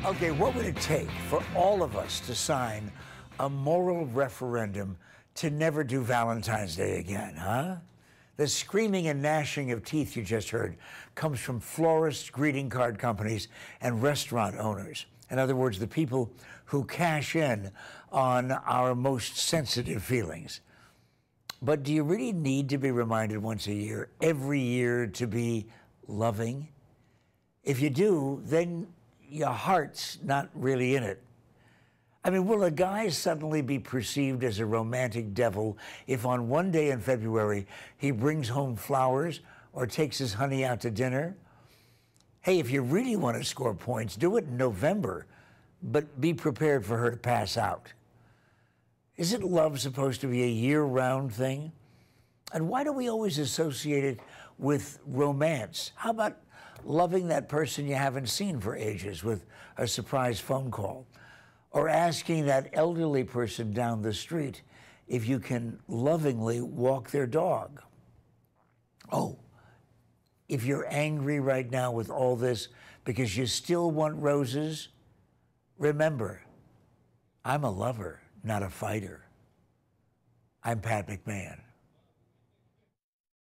Okay, what would it take for all of us to sign a moral referendum to never do Valentine's Day again, huh? The screaming and gnashing of teeth you just heard comes from florists, greeting card companies, and restaurant owners. In other words, the people who cash in on our most sensitive feelings. But do you really need to be reminded once a year, every year, to be loving? If you do, then your heart's not really in it. I mean, will a guy suddenly be perceived as a romantic devil if on one day in February he brings home flowers or takes his honey out to dinner? Hey, if you really want to score points, do it in November, but be prepared for her to pass out. Isn't love supposed to be a year-round thing? And why do we always associate it with romance? How about loving that person you haven't seen for ages with a surprise phone call? Or asking that elderly person down the street if you can lovingly walk their dog? Oh, if you're angry right now with all this because you still want roses, remember, I'm a lover, not a fighter. I'm Pat McMahon.